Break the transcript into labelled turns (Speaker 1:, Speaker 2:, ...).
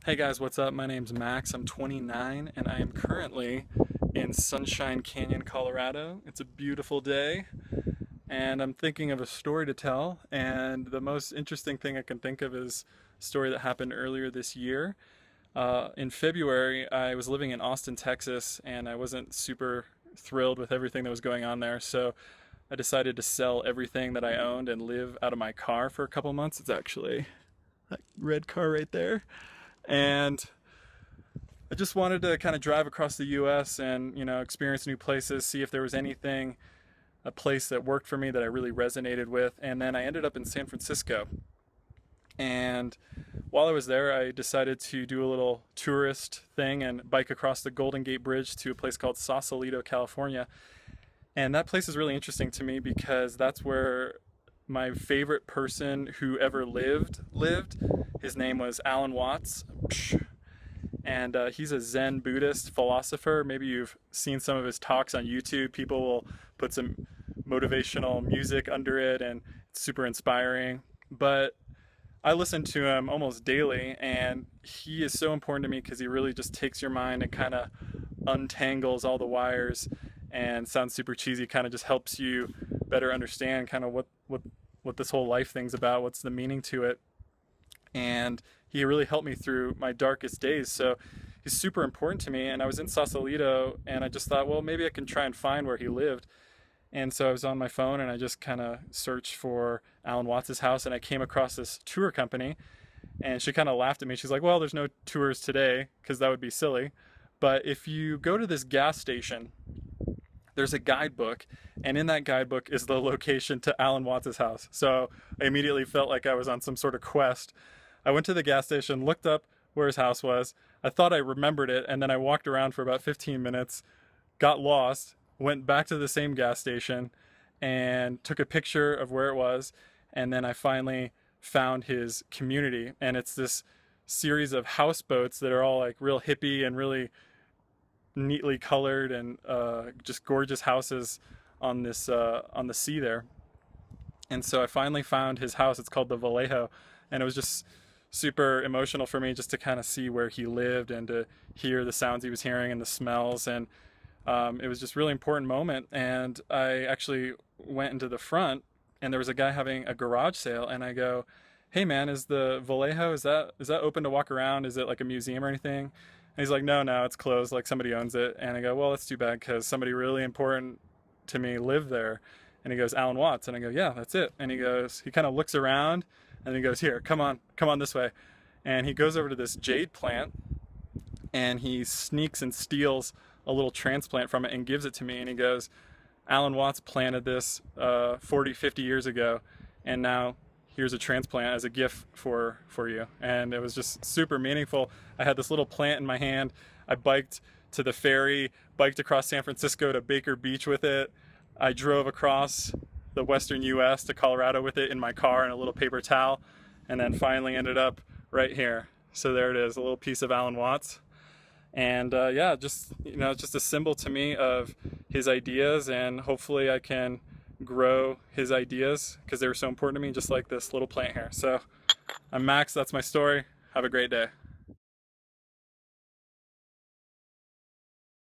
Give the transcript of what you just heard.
Speaker 1: Hey guys, what's up? My name's Max. I'm 29 and I am currently in Sunshine Canyon, Colorado. It's a beautiful day and I'm thinking of a story to tell. And the most interesting thing I can think of is a story that happened earlier this year. In February, I was living in Austin, Texas, and I wasn't super thrilled with everything that was going on there. So I decided to sell everything that I owned and live out of my car for a couple months. It's actually that red car right there. And I just wanted to kind of drive across the US and, experience new places, see if there was anything, a place that worked for me that I really resonated with. And then I ended up in San Francisco. And while I was there, I decided to do a little tourist thing and bike across the Golden Gate Bridge to a place called Sausalito, California. And that place is really interesting to me because that's where my favorite person who ever lived. His name was Allan Watts. And he's a Zen Buddhist philosopher. Maybe you've seen some of his talks on YouTube. People will put some motivational music under it, and it's super inspiring. But I listen to him almost daily, and he is so important to me because he really just takes your mind and kind of untangles all the wires and sounds super cheesy, kind of just helps you better understand kind of what this whole life thing's about, what's the meaning to it. And he really helped me through my darkest days. So he's super important to me. And I was in Sausalito and I just thought, well, maybe I can try and find where he lived. And so I was on my phone and I just kind of searched for Allan Watts' house and I came across this tour company and she kind of laughed at me. She's like, well, there's no tours today because that would be silly. But if you go to this gas station, there's a guidebook, and in that guidebook is the location to Allan Watts' house. So I immediately felt like I was on some sort of quest. I went to the gas station, looked up where his house was. I thought I remembered it, and then I walked around for about 15 minutes, got lost, went back to the same gas station, and took a picture of where it was. And then I finally found his community, and it's this series of houseboats that are all like real hippie and really neatly colored and just gorgeous houses on this on the sea there. And so I finally found his house. It's called the Vallejo, and it was just super emotional for me just to kind of see where he lived and to hear the sounds he was hearing and the smells. And it was just a really important moment. And I actually went into the front, and there was a guy having a garage sale, and I go, "Hey man, is the Vallejo, is that open to walk around? Is it like a museum or anything?" And he's like, no, it's closed. Like somebody owns it. And I go, well, that's too bad because somebody really important to me lived there. And he goes, Allan Watts. And I go, yeah, that's it. And he kind of looks around and he goes, here, come on this way. And he goes over to this jade plant and he sneaks and steals a little transplant from it and gives it to me. And he goes, Allan Watts planted this 40, 50 years ago. And now here's a transplant as a gift for you. And it was just super meaningful. I had this little plant in my hand. I biked to the ferry, biked across San Francisco to Baker Beach with it. I drove across the western US to Colorado with it in my car and a little paper towel, and then finally ended up right here. So there it is, a little piece of Allan Watts. And yeah, just it's just a symbol to me of his ideas, and hopefully I can grow his ideas because they were so important to me, just like this little plant here. So I'm Max, that's my story. Have a great day.